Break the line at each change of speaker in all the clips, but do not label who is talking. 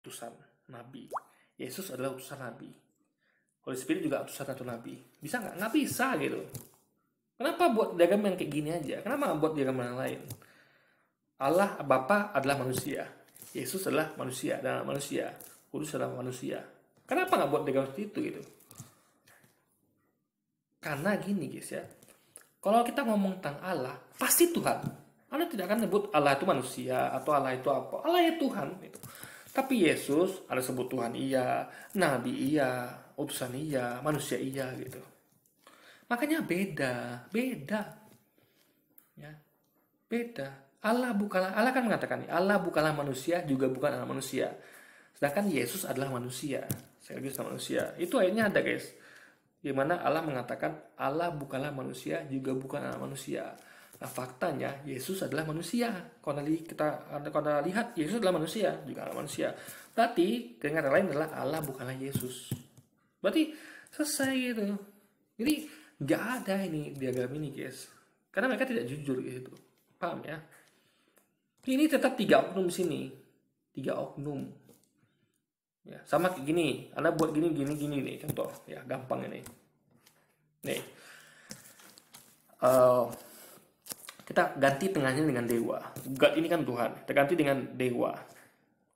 utusan nabi. Yesus adalah utusan nabi. Holy Spirit juga utusan satu nabi. Bisa nggak? Nggak bisa gitu. Kenapa buat diagram yang kayak gini aja? Kenapa nggak buat diagram yang lain? Allah Bapa adalah manusia. Yesus adalah manusia dan manusia. Kudus adalah manusia. Kenapa nggak buat diagram seperti itu gitu? Karena gini guys ya. Kalau kita ngomong tentang Allah, pasti Tuhan. Anda tidak akan sebut Allah itu manusia atau Allah itu apa. Allah itu Tuhan gitu. Tapi Yesus ada sebut Tuhan iya, Nabi iya, utusan iya, manusia iya gitu. Makanya beda. Ya, beda. Allah kan mengatakan Allah bukanlah manusia, juga bukan anak manusia. Sedangkan Yesus adalah manusia. Sekaligus manusia. Itu ayatnya ada guys. Di mana Allah mengatakan Allah bukanlah manusia, juga bukan anak manusia. Nah, faktanya Yesus adalah manusia. Kalau kita lihat Yesus adalah manusia, juga anak manusia. Berarti dengan lain adalah Allah bukanlah Yesus. Berarti selesai gitu. Jadi nggak ada ini diagram ini guys. Karena mereka tidak jujur gitu. Paham ya? Ini tetap 3 oknum sini. 3 oknum. Ya, sama kayak gini. Anda buat gini nih contoh. Ya, gampang ini. Nih. Kita ganti tengahnya dengan dewa. God ini kan Tuhan. Kita ganti dengan dewa.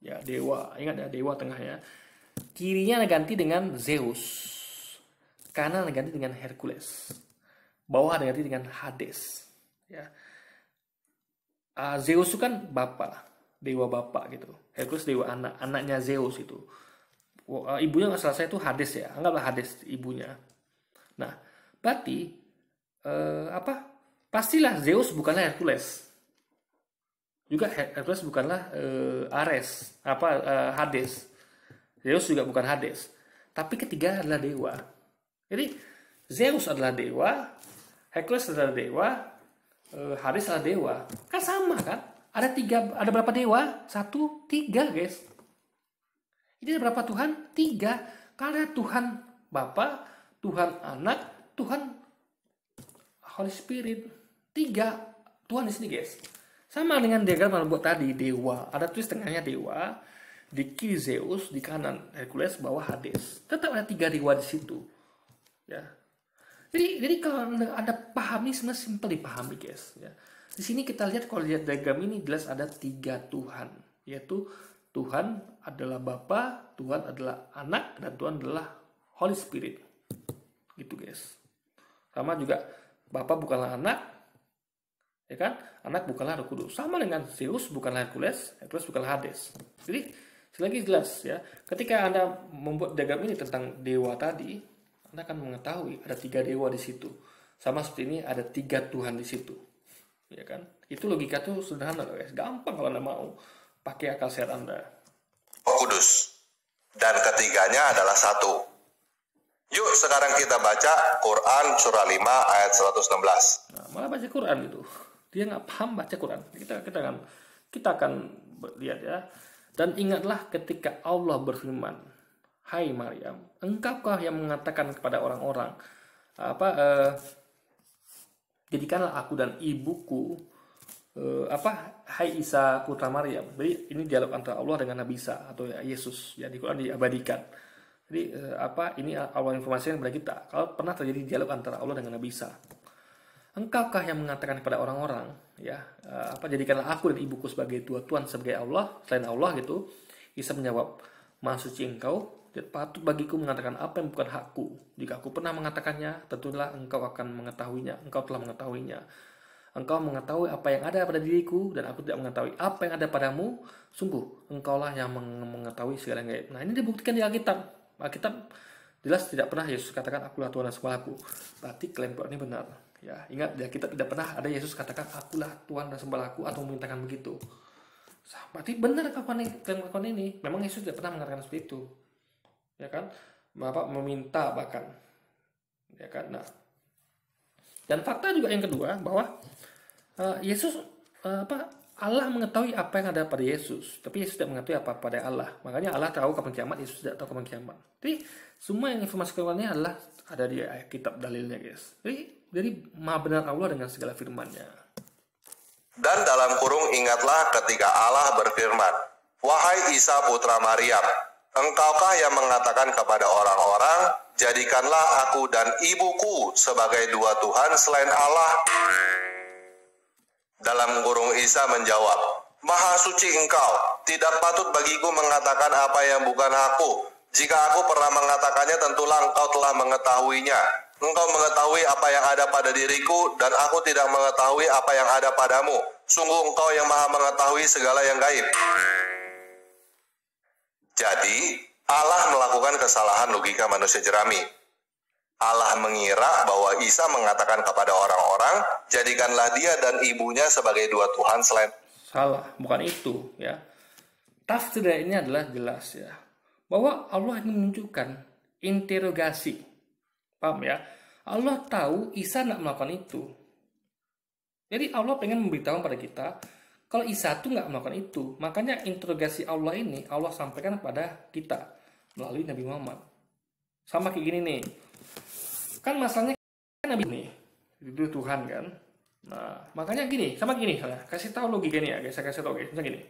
Ya, dewa. Ingat ya, dewa tengahnya. Kirinya ganti dengan Zeus. Kanan ganti dengan Hercules. Bawah ganti dengan Hades. Ya. Zeus itu kan bapak. Dewa bapak gitu. Hercules dewa anak. Anaknya Zeus itu. Ibunya nggak salah saya itu Hades ya. Anggaplah Hades ibunya. Nah, berarti pastilah Zeus bukanlah Hercules. Juga Hercules bukanlah Hades. Zeus juga bukan Hades. Tapi ketiga adalah dewa. Jadi Zeus adalah dewa, Hercules adalah dewa, Hades adalah dewa. Kan sama kan? Ada berapa dewa? 1, 3 guys. Ini ada berapa Tuhan? 3. Karena Tuhan Bapa, Tuhan Anak, Tuhan Holy Spirit. 3 Tuhan di sini guys. Sama dengan diagram yang buat tadi, dewa. Ada tulis tengahnya dewa, di kiri Zeus, di kanan Hercules, bawah Hades. Tetap ada 3 dewa di situ. Ya. Jadi kalau Anda pahami, sebenarnya simpel dipahami guys. Ya. Di sini kita lihat, kalau lihat diagram ini jelas ada 3 Tuhan, yaitu Tuhan adalah Bapa, Tuhan adalah Anak, dan Tuhan adalah Holy Spirit. Gitu guys. Sama juga Bapa bukanlah Anak, ya kan? Anak bukanlah Roh Kudus. Sama dengan Zeus bukanlah Hercules, Hercules bukanlah Hades. Jadi selagi jelas ya. Ketika Anda membuat diagram ini tentang dewa tadi, Anda akan mengetahui ada 3 dewa di situ. Sama seperti ini ada 3 Tuhan di situ. Ya kan? Itu logika tuh sederhana guys. Gampang kalau Anda mau pakai akal sehat Anda.
Kudus. Dan ketiganya adalah 1. Yuk sekarang kita baca Quran surah 5 ayat 116.
Nah, malah baca Quran itu. Dia nggak paham baca Quran. Kita akan lihat ya. Dan ingatlah ketika Allah berfirman, hai Maryam, engkaukah yang mengatakan kepada orang-orang, jadikanlah aku dan ibuku, hai Isa putra Maryam. Jadi ini dialog antara Allah dengan Nabi Isa atau Yesus. Ya, di Quran diabadikan. Jadi ini awal informasi yang kepada kita. Kalau pernah terjadi dialog antara Allah dengan Nabi Isa. Engkaukah yang mengatakan kepada orang-orang, ya, jadikanlah aku dan ibuku sebagai Tuhan sebagai Allah, selain Allah gitu. Isa menjawab, Maha suci engkau, patut bagiku mengatakan apa yang bukan hakku. Jika aku pernah mengatakannya, tentulah engkau akan mengetahuinya. Engkau telah mengetahuinya. Engkau mengetahui apa yang ada pada diriku, dan aku tidak mengetahui apa yang ada padamu. Sungguh, engkaulah yang mengetahui segala yang gaib. Nah, ini dibuktikan di Alkitab. Alkitab jelas tidak pernah Yesus katakan akulah Tuhan dan sembahku. Berarti klaim Tuhan ini benar. Ya, ingat ya, kita tidak pernah ada Yesus katakan akulah Tuhan dan sembahku atau memintakan begitu. Berarti benar klaim ini. Memang Yesus tidak pernah mengatakan seperti itu. Ya kan? Bapak meminta bahkan. Ya kan? Nah. Dan fakta juga yang kedua bahwa Yesus Allah mengetahui apa yang ada pada Yesus, tapi Yesus tidak mengetahui apa pada Allah. Makanya Allah tahu kapan kiamat, Yesus tidak tahu kapan kiamat. Jadi semua yang informasi keluarnya adalah ada di kitab dalilnya guys. Jadi maha benar Allah dengan segala firman-Nya.
Dan dalam kurung ingatlah ketika Allah berfirman, "Wahai Isa putra Maryam, engkaukah yang mengatakan kepada orang-orang, jadikanlah aku dan ibuku sebagai dua Tuhan selain Allah?" Dalam kurung Isa menjawab, "Maha suci engkau, tidak patut bagiku mengatakan apa yang bukan aku. Jika aku pernah mengatakannya, tentulah engkau telah mengetahuinya. Engkau mengetahui apa yang ada pada diriku, dan aku tidak mengetahui apa yang ada padamu. Sungguh engkau yang maha mengetahui segala yang gaib." Jadi, Allah melakukan kesalahan logika manusia jerami. Allah mengira bahwa Isa mengatakan kepada orang-orang, jadikanlah dia dan ibunya sebagai dua Tuhan selain.
Salah, bukan itu ya. Tafsir dari ini adalah jelas ya, bahwa Allah ingin menunjukkan interogasi. Paham ya? Allah tahu Isa nggak melakukan itu. Jadi Allah pengen memberitahu pada kita kalau Isa tuh nggak melakukan itu. Makanya interogasi Allah ini Allah sampaikan kepada kita melalui Nabi Muhammad. Sama kayak gini nih. Kan masalahnya kan Nabi nih, itu Tuhan kan. Nah, makanya gini, sama gini saya kasih tahu logikanya ya, guys. Saya kasih tahu guys, misalnya gini.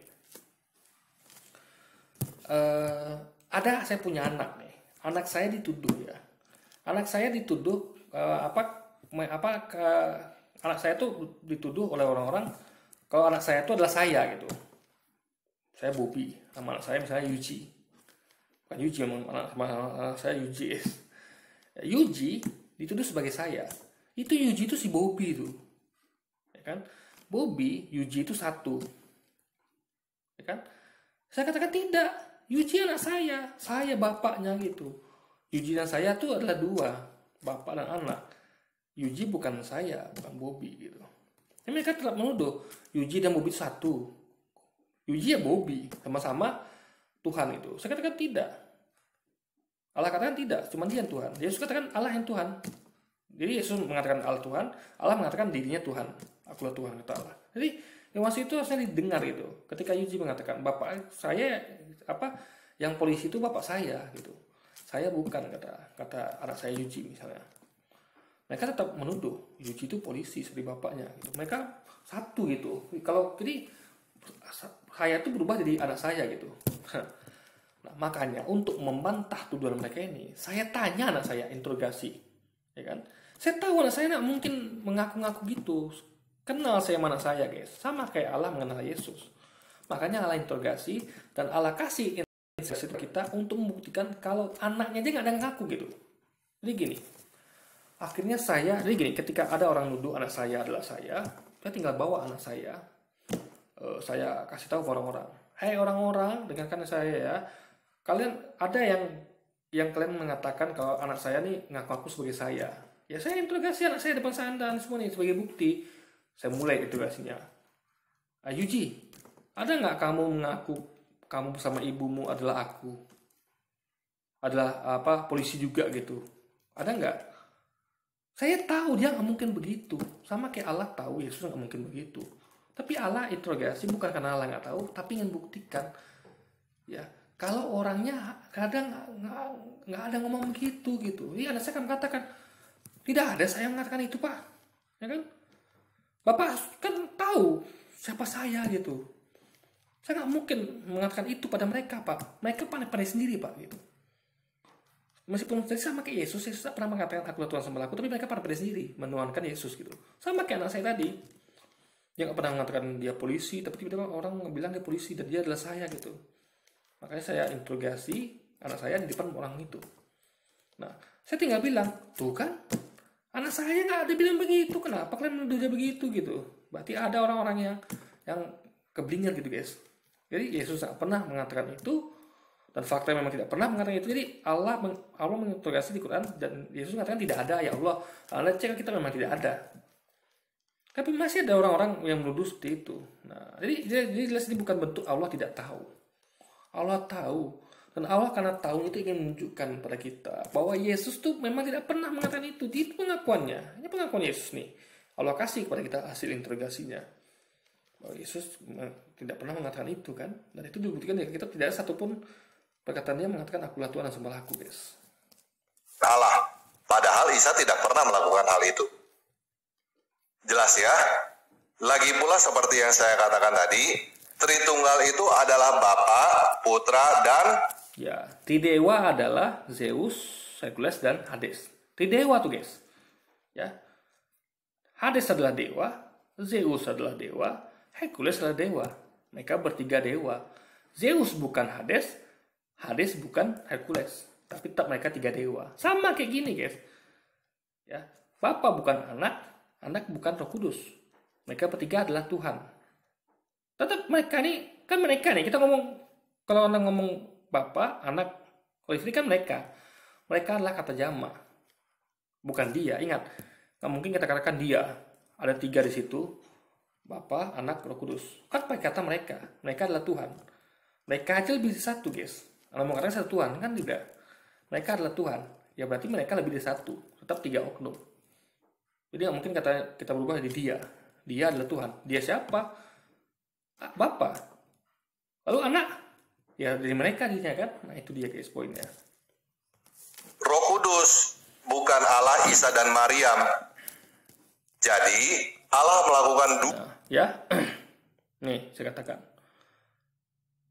Ada saya punya anak nih. Anak saya dituduh ya. Anak saya dituduh anak saya tuh dituduh oleh orang-orang kalau anak saya itu adalah saya gitu. Saya Bobby, sama anak saya misalnya Yuji. Bukan Yuji, anak saya Yuji. Yuji dituduh sebagai saya. Itu Yuji itu si Bobby itu. Ya kan? Bobby, Yuji itu satu. Ya kan? Saya katakan tidak. Yuji anak saya bapaknya gitu. Yuji dan saya itu adalah dua, bapak dan anak. Yuji bukan saya, bukan Bobby gitu. Jadi mereka tetap menuduh Yuji dan Bobby satu. Yuji ya Bobby, sama-sama Tuhan itu. Saya katakan tidak. Allah katakan tidak, cuma dia yang Tuhan. Yesus katakan Allah yang Tuhan. Jadi Yesus mengatakan Allah Tuhan, Allah mengatakan dirinya Tuhan. Akulah Tuhan, kata Allah. Jadi yang masih itu harusnya didengar gitu. Ketika Yuji mengatakan bapak saya yang polisi itu bapak saya gitu. Saya bukan, kata anak saya Yuji misalnya. Mereka tetap menuduh Yuji itu polisi seperti bapaknya gitu. Mereka satu gitu. Kalau jadi saya itu berubah jadi anak saya gitu. Nah, makanya untuk membantah tuduhan mereka ini, saya tanya anak saya, interogasi, ya kan? Saya tahu anak saya nggak mungkin mengaku-ngaku gitu. Kenal saya mana saya, guys. Sama kayak Allah mengenal Yesus. Makanya Allah interogasi dan Allah kasih interogasi kita untuk membuktikan kalau anaknya dia nggak ada ngaku gitu. Jadi gini, akhirnya jadi gini, ketika ada orang nuduh anak saya adalah saya tinggal bawa anak saya kasih tahu ke orang-orang. Hai orang-orang, dengarkan saya ya. Kalian ada yang kalian mengatakan kalau anak saya nih ngaku-ngaku sebagai saya. Ya saya interogasi anak saya depan Anda semua nih sebagai bukti. Saya mulai interogasinya. Yuji, ada nggak kamu mengaku kamu bersama ibumu adalah aku? Adalah polisi juga gitu? Ada nggak? Saya tahu dia nggak mungkin begitu. Sama kayak Allah tahu Yesus nggak mungkin begitu. Tapi Allah interogasi bukan karena Allah nggak tahu, tapi ingin buktikan. Ya, kalau orangnya kadang nggak ada ngomong begitu gitu. Iya, anak saya kan mengatakan tidak ada saya mengatakan itu Pak, ya kan? Bapak kan tahu siapa saya gitu. Saya nggak mungkin mengatakan itu pada mereka Pak. Mereka pandai-pandai sendiri Pak gitu. Meskipun sama kayak Yesus tak pernah mengatakan aku Tuhan sembah aku, tapi mereka pandai-pandai sendiri menuhankan Yesus gitu. Sama kayak anak saya tadi. Dia nggak pernah mengatakan dia polisi, tapi tiba-tiba orang bilang dia polisi dan dia adalah saya gitu. Makanya saya interogasi anak saya di depan orang itu. Nah, saya tinggal bilang, tuh kan, anak saya nggak ada bilang begitu, kenapa kalian menuduh dia begitu gitu? Berarti ada orang-orang yang keblinger gitu guys. Jadi Yesus nggak pernah mengatakan itu, dan fakta memang tidak pernah mengatakan itu. Jadi Allah menginterogasi di Quran dan Yesus mengatakan tidak ada ya Allah. Anda cek kita memang tidak ada. Tapi masih ada orang-orang yang menuduh seperti itu. Nah, jadi jelas ini bukan bentuk Allah tidak tahu. Allah tahu. Dan Allah karena tahu itu ingin menunjukkan pada kita bahwa Yesus tuh memang tidak pernah mengatakan itu. Itu pengakuannya. Ini pengakuan Yesus nih. Allah kasih kepada kita hasil interogasinya. Bahwa Yesus tidak pernah mengatakan itu kan. Dan itu dibuktikan dari kita tidak ada satupun perkataannya mengatakan akulah Tuhan dan sembah aku guys.
Allah. Padahal Isa tidak pernah melakukan hal itu. Jelas ya? Lagi pula seperti yang saya katakan tadi, Tritunggal itu adalah Bapa, Putra, dan
Ya, tridewa adalah Zeus, Hercules, dan Hades. Tridewa tuh guys. Ya, Hades adalah dewa, Zeus adalah dewa, Hercules adalah dewa. Mereka bertiga dewa. Zeus bukan Hades, Hades bukan Hercules, tapi tetap mereka tiga dewa. Sama kayak gini guys. Ya, Bapa bukan anak, anak bukan Roh Kudus. Mereka bertiga adalah Tuhan. Tetap mereka nih, kan mereka nih, kita ngomong, kalau orang ngomong Bapa, anak, kalau istri kan mereka. Mereka adalah kata jama. Bukan dia, ingat. Nggak mungkin kita katakan dia. Ada tiga di situ. Bapa, anak, Roh Kudus. Kan pakai kata mereka. Mereka adalah Tuhan. Mereka aja lebih dari satu guys. Kalau mau katakan satu Tuhan, kan tidak. Mereka adalah Tuhan. Ya berarti mereka lebih dari satu. Tetap tiga oknum. Jadi nggak mungkin kita berubah jadi dia. Dia adalah Tuhan. Dia siapa? Bapa. Lalu anak? Ya dari mereka dirinya kan. Nah itu dia guys poinnya.
Roh Kudus, bukan Allah Isa dan Maryam. Jadi Allah melakukan
Nah, ya. Nih saya katakan.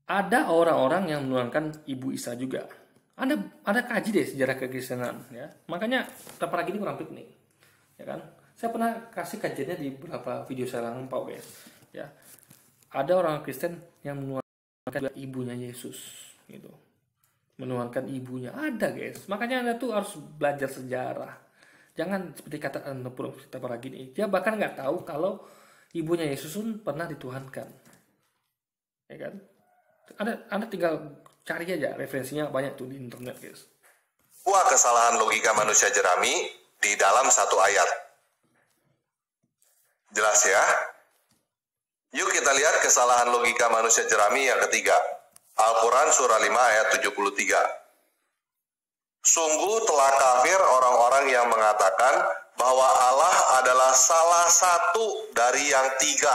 Ada orang-orang yang menuhankan Ibu Isa juga. Ada kaji deh sejarah kekristenan ya. Makanya tanpa lagi ini kurang piknik. Ya kan? Saya pernah kasih kajiannya di beberapa video saya lampau guys. Ya. Ada orang Kristen yang menuhankan ibunya Yesus gitu. Menuhankan ibunya ada guys. Makanya Anda tuh harus belajar sejarah. Jangan seperti kata Anda pun kita lagi ini. Dia bahkan nggak tahu kalau ibunya Yesus pun pernah dituhankan. Ya kan? Anda tinggal cari aja referensinya banyak tuh di internet guys.
sebuah kesalahan logika manusia jerami di dalam satu ayat. Jelas ya? Yuk kita lihat kesalahan logika manusia jerami yang ketiga. Al-Quran surah 5 ayat 73. Sungguh telah kafir orang-orang yang mengatakan bahwa Allah adalah salah satu dari yang tiga.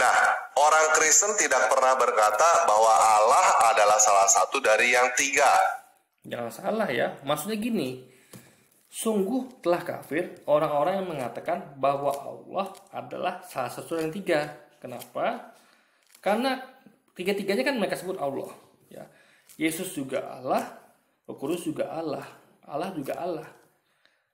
Nah, orang Kristen tidak pernah berkata bahwa Allah adalah salah satu dari yang tiga.
Jangan salah ya, maksudnya gini. Sungguh telah kafir orang-orang yang mengatakan bahwa Allah adalah salah satu dari yang tiga. Kenapa? Karena tiga-tiganya kan mereka sebut Allah. Ya. Yesus juga Allah, Roh Kudus juga Allah, Allah juga Allah.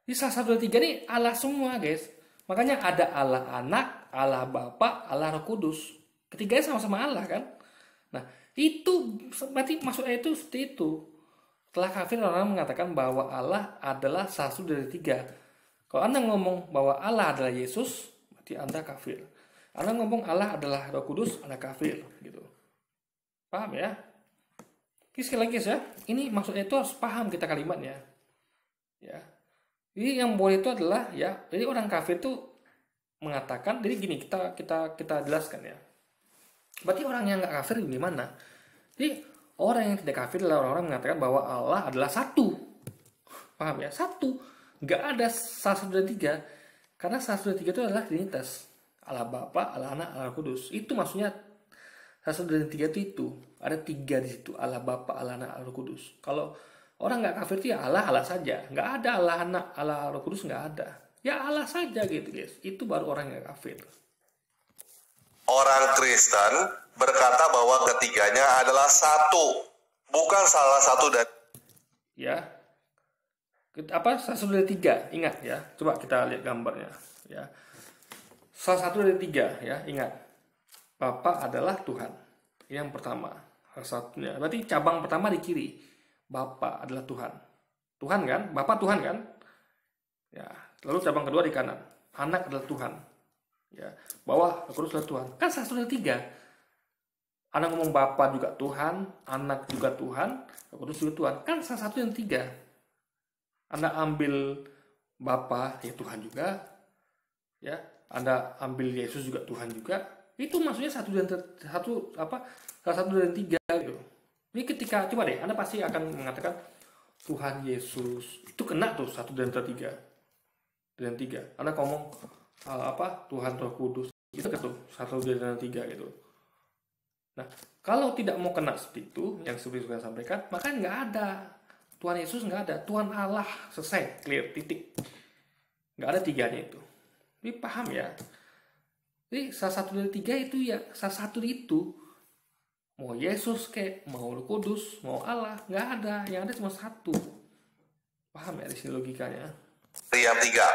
Ini salah satu dari tiga ini Allah semua guys. Makanya ada Allah Anak, Allah Bapa, Allah Roh Kudus. Ketiganya sama-sama Allah kan. Nah itu berarti maksudnya itu seperti itu. Telah kafir orang mengatakan bahwa Allah adalah salah satu dari tiga. Kalau Anda ngomong bahwa Allah adalah Yesus, berarti Anda kafir. Anda ngomong Allah adalah Roh Kudus, Anda kafir gitu. Paham ya? Ini sekali lagi ya, ini maksudnya itu harus paham kita kalimatnya. Ya. Jadi yang boleh itu adalah ya, jadi orang kafir itu mengatakan, jadi gini kita jelaskan ya. Berarti orang yang nggak kafir gimana? Jadi orang yang tidak kafir adalah orang-orang mengatakan bahwa Allah adalah satu. Paham ya? Satu. Nggak ada salah satu dari tiga. Karena salah satu dari tiga itu adalah Trinitas. Allah Bapa, Allah Anak, Allah Kudus. Itu maksudnya salah satu dari tiga itu. Ada tiga di situ. Allah Bapa, Allah Anak, Allah Kudus. Kalau orang nggak kafir itu ya Allah, Allah saja. Nggak ada Allah Anak, Allah Roh Kudus, nggak ada. Ya Allah saja gitu guys. Itu baru orang yang kafir.
Orang Kristen berkata bahwa ketiganya adalah satu, bukan salah satu dari.
Ya, apa salah satu dari tiga? Ingat ya. Coba kita lihat gambarnya. Ya, salah satu dari tiga ya. Ingat, Bapa adalah Tuhan. Ini yang pertama. Salah satunya. Berarti cabang pertama di kiri. Bapa adalah Tuhan. Tuhan kan? Bapa Tuhan kan? Ya. Lalu cabang kedua di kanan. Anak adalah Tuhan. Ya, bawah Roh Kudus adalah Tuhan. Kan salah satu dari tiga. Anak ngomong Bapa juga Tuhan, Anak juga Tuhan, Roh Kudus juga Tuhan. Kan salah satu yang tiga. Anda ambil Bapa, ya Tuhan juga. Ya, Anda ambil Yesus juga Tuhan juga. Itu maksudnya salah satu dari tiga gitu. Ini ketika coba deh, Anda pasti akan mengatakan Tuhan Yesus. Itu kena tuh satu dari tiga. Dan tiga. Anda ngomong Tuhan Roh Kudus itu tuh satu dari tiga gitu. Nah kalau tidak mau kena seperti itu yang seperti saya sampaikan, maka nggak ada Tuhan Yesus, nggak ada Tuhan Allah, selesai, clear, titik. Nggak ada tiganya itu. Ini paham ya? Jadi salah satu dari tiga itu ya, salah satu itu. Mau Yesus kayak, mau Roh Kudus, mau Allah, nggak ada. Yang ada cuma satu. Paham ya di sini logikanya?
Yang tiga.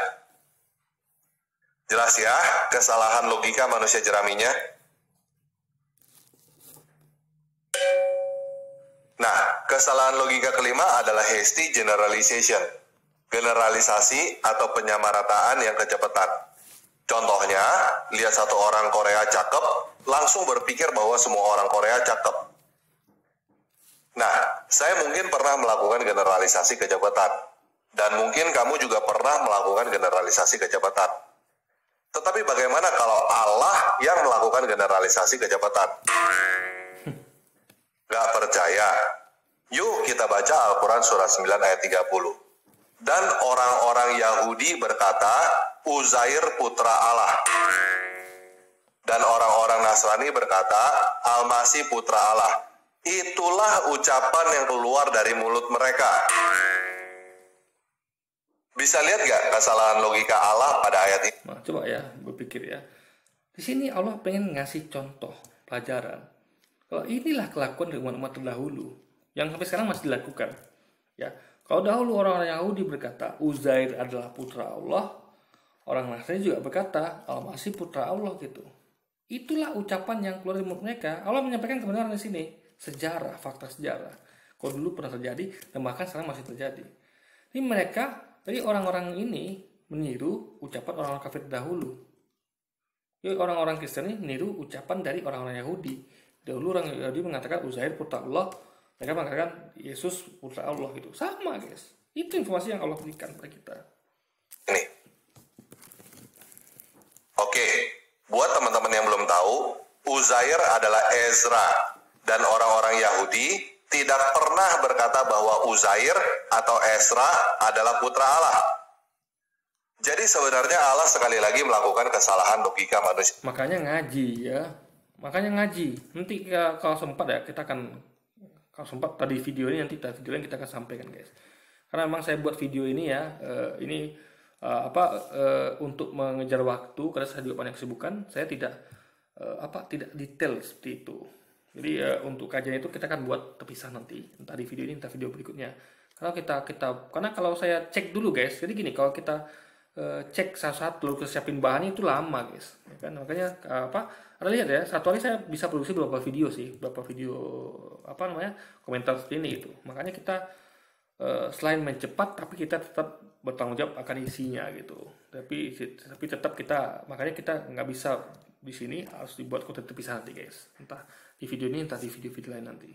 Jelas ya kesalahan logika manusia jeraminya? Nah, kesalahan logika kelima adalah hasty generalization. Generalisasi atau penyamarataan yang kecepatan. Contohnya, lihat satu orang Korea cakep, langsung berpikir bahwa semua orang Korea cakep. Nah, saya mungkin pernah melakukan generalisasi kecepatan. Dan mungkin kamu juga pernah melakukan generalisasi kecepatan. Tetapi bagaimana kalau Allah yang melakukan generalisasi kecepatan? Gak percaya? Yuk kita baca Al-Quran surah 9 ayat 30. Dan orang-orang Yahudi berkata, Uzair putra Allah. Dan orang-orang Nasrani berkata, Al-Masih putra Allah. Itulah ucapan yang keluar dari mulut mereka. Bisa lihat gak kesalahan logika Allah pada ayat ini?
Nah, coba ya, berpikir ya. Di sini Allah pengen ngasih contoh, pelajaran. Kalau inilah kelakuan dari umat-umat terdahulu, yang sampai sekarang masih dilakukan. Ya, kalau dahulu orang-orang Yahudi berkata, Uzair adalah putra Allah, orang Nasrani juga berkata, Al-Masih putra Allah gitu. Itulah ucapan yang keluar dari mulut mereka. Allah menyampaikan kebenaran di sini, sejarah, fakta sejarah. Kalau dulu pernah terjadi, dan bahkan sekarang masih terjadi. Ini mereka, jadi orang-orang ini meniru ucapan orang-orang kafir dahulu. Jadi orang-orang Kristen ini meniru ucapan dari orang-orang Yahudi. Dahulu orang Yahudi mengatakan Uzair putra Allah, mereka mengatakan Yesus putra Allah gitu. Sama guys. Itu informasi yang Allah berikan kepada kita.
Ini. Oke, buat teman-teman yang belum tahu, Uzair adalah Ezra. Dan orang-orang Yahudi tidak pernah berkata bahwa Uzair atau Ezra adalah putra Allah. Jadi sebenarnya Allah sekali lagi melakukan kesalahan logika manusia.
Makanya ngaji ya. Makanya ngaji. Nanti kalau sempat ya kita akan, kalau sempat tadi video ini nanti video lain kita akan sampaikan guys. Karena memang saya buat video ini ya, untuk mengejar waktu karena saya juga banyak kesibukan, saya tidak detail seperti itu. Jadi untuk kajian itu kita akan buat terpisah nanti, entah di video ini entah video berikutnya. Karena kalau saya cek dulu guys, jadi gini, kalau kita cek satu-satu lalu siapin bahannya itu lama guys, ya kan? Makanya ada lihat ya, satu hari saya bisa produksi beberapa video komentar seperti ini gitu. Makanya kita selain mencepat tapi kita tetap bertanggung jawab akan isinya gitu. Tapi tetap makanya kita nggak bisa di sini, harus dibuat konten terpisah nanti guys, entah di video ini entah di video-video lain nanti.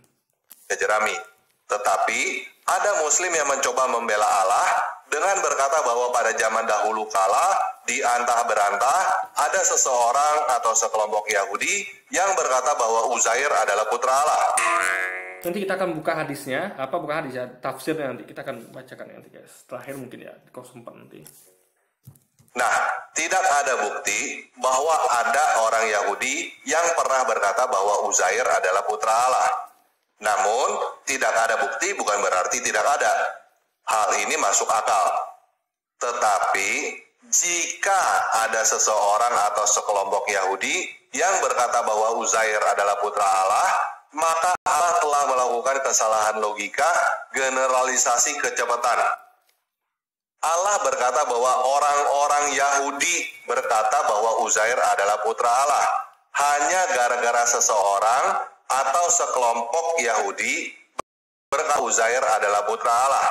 Jerami. Tetapi ada muslim yang mencoba membela Allah dengan berkata bahwa pada zaman dahulu kala di antah-berantah ada seseorang atau sekelompok Yahudi yang berkata bahwa Uzair adalah putra Allah.
Nanti kita akan buka hadisnya, bukan hadis ya, tafsirnya nanti kita akan bacakan nanti guys. Terakhir mungkin ya, kalau sempat nanti.
Nah, tidak ada bukti bahwa ada orang Yahudi yang pernah berkata bahwa Uzair adalah putra Allah. Namun, tidak ada bukti bukan berarti tidak ada. Hal ini masuk akal. Tetapi, jika ada seseorang atau sekelompok Yahudi yang berkata bahwa Uzair adalah putra Allah, maka Allah telah melakukan kesalahan logika, generalisasi kecepatan. Allah berkata bahwa orang-orang Yahudi berkata bahwa Uzair adalah putra Allah hanya gara-gara seseorang atau sekelompok Yahudi berkata Uzair adalah putra Allah.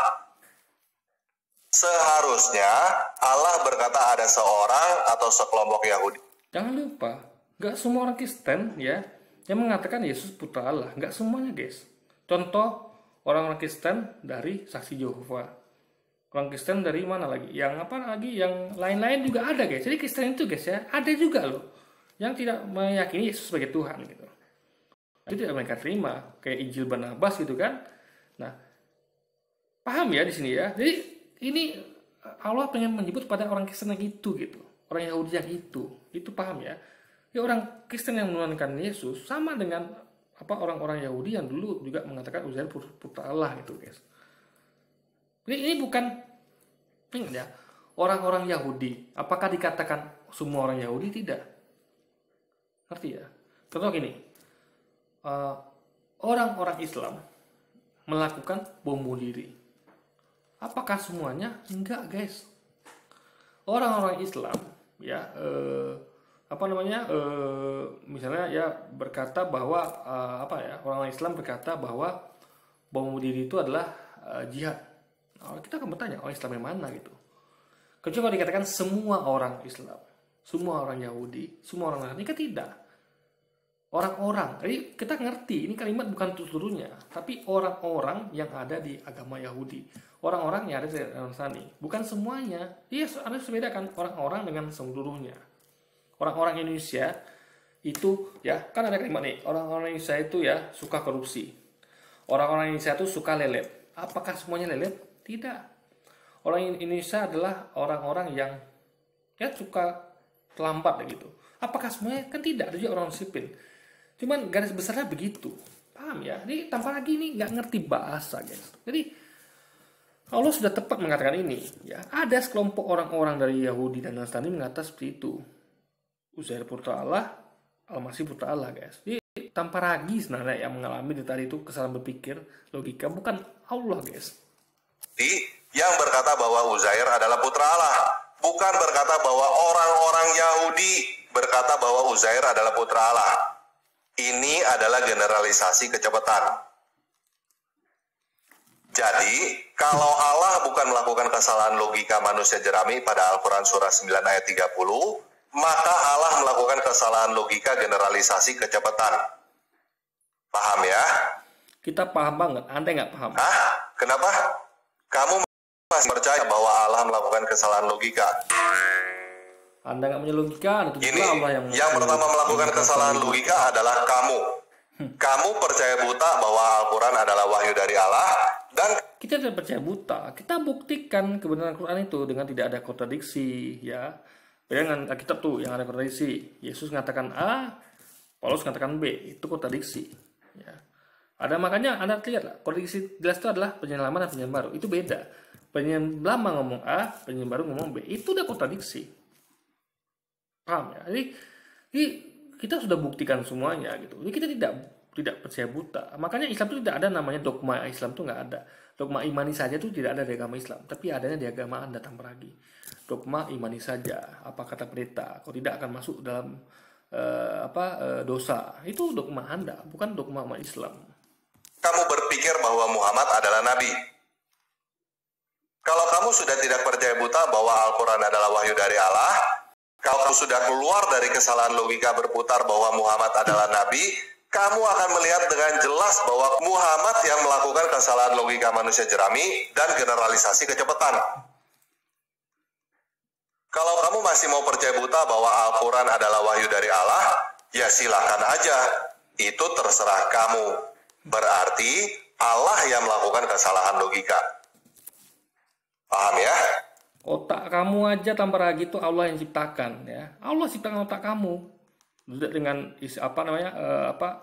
Seharusnya Allah berkata ada seorang atau sekelompok Yahudi.
Jangan lupa, nggak semua orang Kristen ya yang mengatakan Yesus putra Allah, nggak semuanya guys. Contoh orang-orang Kristen dari Saksi Yehova. Orang Kristen dari mana lagi? Yang lain-lain juga ada guys. Jadi Kristen itu guys ya, ada juga loh yang tidak meyakini Yesus sebagai Tuhan gitu. Itu tidak mereka terima, kayak Injil Barnabas gitu kan. Nah, paham ya di sini ya. Jadi ini Allah pengen menyebut pada orang Kristen yang itu gitu. Orang Yahudi yang itu paham ya. Ya orang Kristen yang menurunkan Yesus sama dengan orang-orang Yahudi yang dulu juga mengatakan Uzair putra Allah gitu guys. Ini bukan ya, orang-orang Yahudi. Apakah dikatakan semua orang Yahudi? Tidak. Ngerti ya? Contoh gini, eh, orang-orang Islam melakukan bom bunuh diri. Apakah semuanya? Enggak, guys. Orang-orang Islam ya misalnya ya berkata bahwa orang Islam berkata bahwa bom bunuh diri itu adalah jihad. Nah, kita akan bertanya, orang Islam yang mana gitu. Kecuali kalau dikatakan semua orang Islam, semua orang Yahudi, semua orang Nasrani, kan tidak. Orang-orang, jadi kita ngerti ini kalimat bukan seluruhnya, tapi orang-orang yang ada di agama Yahudi, orang-orang yang ada di Nasrani, bukan semuanya. Iya, harus membedakan orang-orang dengan seluruhnya. Orang-orang Indonesia itu ya, kan ada kalimat nih, orang-orang Indonesia itu ya suka korupsi. Orang-orang Indonesia itu suka lelet. Apakah semuanya lelet? Tidak. Orang Indonesia adalah orang-orang yang ya suka terlambat gitu. Apakah semuanya? Kan tidak. Ada juga orang disiplin. Cuman garis besarnya begitu. Paham ya? Ini tanpa lagi ini nggak ngerti bahasa, guys. Jadi Allah sudah tepat mengatakan ini. Ya, ada sekelompok orang-orang dari Yahudi dan Nasrani mengatakan seperti itu. Uzair putra Allah, Al-Masih putra Allah, guys. Jadi tanpa ragu sebenarnya yang mengalami tadi itu kesalahan berpikir, logika, bukan Allah, guys.
Yang berkata bahwa Uzair adalah putra Allah, bukan berkata bahwa orang-orang Yahudi berkata bahwa Uzair adalah putra Allah. Ini adalah generalisasi kecepatan. Jadi, kalau Allah bukan melakukan kesalahan logika manusia jerami pada Al-Quran surah 9 ayat 30, maka Allah melakukan kesalahan logika generalisasi kecepatan. Paham ya?
Kita paham banget, Anda nggak paham.
Hah? Kenapa? Kamu masih percaya bahwa Allah melakukan kesalahan logika?
Anda nggak punya logika, ada
Ini, yang pertama melakukan kesalahan logika adalah kamu. Kamu percaya buta bahwa Al-Quran adalah wahyu dari Allah, dan
kita tidak percaya buta. Kita buktikan kebenaran Al-Quran itu dengan tidak ada kontradiksi, ya. Beda dengan Alkitab tuh yang ada kontradiksi. Yesus mengatakan A, Paulus mengatakan B, itu kontradiksi. Ya. Ada makanya Anda lihat lah, kontradiksi jelas itu adalah penyanyi lama dan penyanyi baru. Itu beda. Penyanyi lama ngomong A, penyanyi baru ngomong B. Itu udah kontradiksi. Paham ya? Jadi kita sudah buktikan semuanya gitu. Jadi kita tidak percaya buta. Makanya Islam itu tidak ada namanya dogma Islam itu nggak ada. Dogma imani saja itu tidak ada di agama Islam, tapi adanya di agama Anda tanpa lagi. Dogma imani saja, apa kata pendeta, kalau tidak akan masuk dalam dosa. Itu dogma Anda, bukan dogma umat Islam.
Kamu berpikir bahwa Muhammad adalah nabi. Kalau kamu sudah tidak percaya buta bahwa Al-Quran adalah wahyu dari Allah, kalau kamu sudah keluar dari kesalahan logika berputar bahwa Muhammad adalah nabi, kamu akan melihat dengan jelas bahwa Muhammad yang melakukan kesalahan logika manusia jerami dan generalisasi kecepatan. Kalau kamu masih mau percaya buta bahwa Al-Quran adalah wahyu dari Allah, ya silakan aja. Itu terserah kamu. Berarti Allah yang melakukan kesalahan logika. Paham ya?
Otak kamu aja tanpa ragu itu Allah yang ciptakan, ya. Allah ciptakan otak kamu. Dengan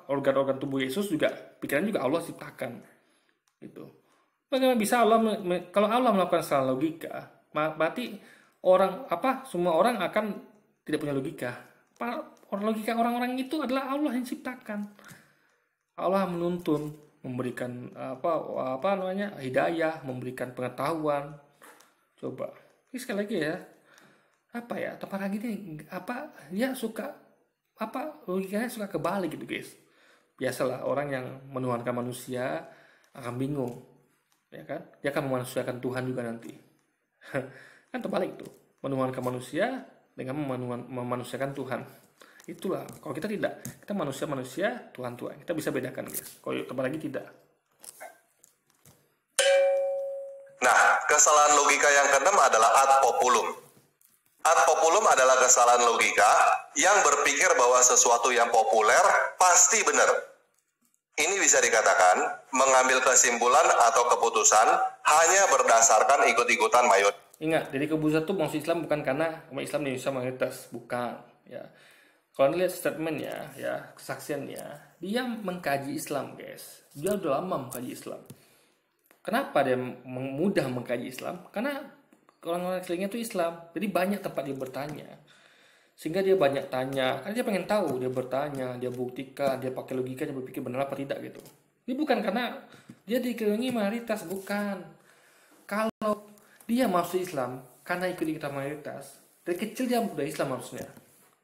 organ-organ tubuh Yesus juga, pikiran juga Allah ciptakan. Gitu. Bagaimana bisa kalau Allah melakukan kesalahan logika, berarti semua orang akan tidak punya logika. Logika orang-orang itu adalah Allah yang ciptakan. Allah menuntun, memberikan hidayah, memberikan pengetahuan. Coba, ini sekali lagi ya, tepat lagi nih, dia suka logikanya suka kebalik gitu guys. Biasalah orang yang menuhankan manusia akan bingung, ya kan? Dia akan memanusiakan Tuhan juga nanti. Kan terbalik tuh, menuhankan manusia dengan memanusiakan Tuhan. Itulah, kalau kita tidak, kita manusia, Tuhan. Kita bisa bedakan guys. Kalau terbalik lagi tidak.
Nah, kesalahan logika yang keenam adalah ad populum. Ad populum adalah kesalahan logika yang berpikir bahwa sesuatu yang populer pasti benar. Ini bisa dikatakan mengambil kesimpulan atau keputusan hanya berdasarkan ikut-ikutan mayoritas.
Ingat, jadi keputusan itu maksud Islam bukan karena umat Islam di Indonesia mayoritas, bukan. Ya, kalau lihat statementnya, ya kesaksiannya, dia mengkaji Islam guys. Dia udah lama mengkaji Islam. Kenapa dia mudah mengkaji Islam? Karena orang-orang sekelilingnya itu Islam. Jadi banyak tempat dia bertanya. Sehingga dia banyak tanya, karena dia pengen tahu, dia bertanya, dia buktikan, dia pakai logika, dia berpikir benar apa tidak gitu. Ini bukan karena dia dikelilingi mayoritas, bukan. Kalau dia masuk Islam karena ikut-ikutan mayoritas, dari kecil dia udah Islam harusnya.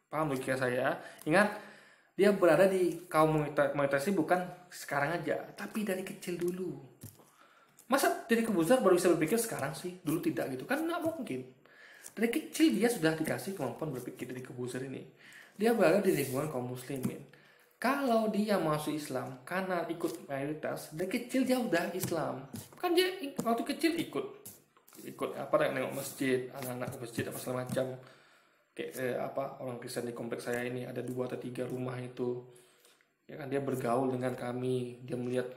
Paham logika saya? Ingat, dia berada di kaum mayoritas ini bukan sekarang aja, tapi dari kecil dulu. Masa dari besar baru bisa berpikir sekarang sih, dulu tidak gitu kan? Nggak mungkin. Dari kecil dia sudah dikasih kemampuan berpikir dari kebuser ini. Dia berada di lingkungan kaum muslimin. Kalau dia masuk Islam karena ikut mayoritas, dari kecil dia udah Islam. Kan dia waktu kecil ikut nengok masjid, anak-anak ke masjid apa segala macam. Kayak orang Kristen di kompleks saya ini ada 2 atau 3 rumah itu. Ya kan dia bergaul dengan kami, dia melihat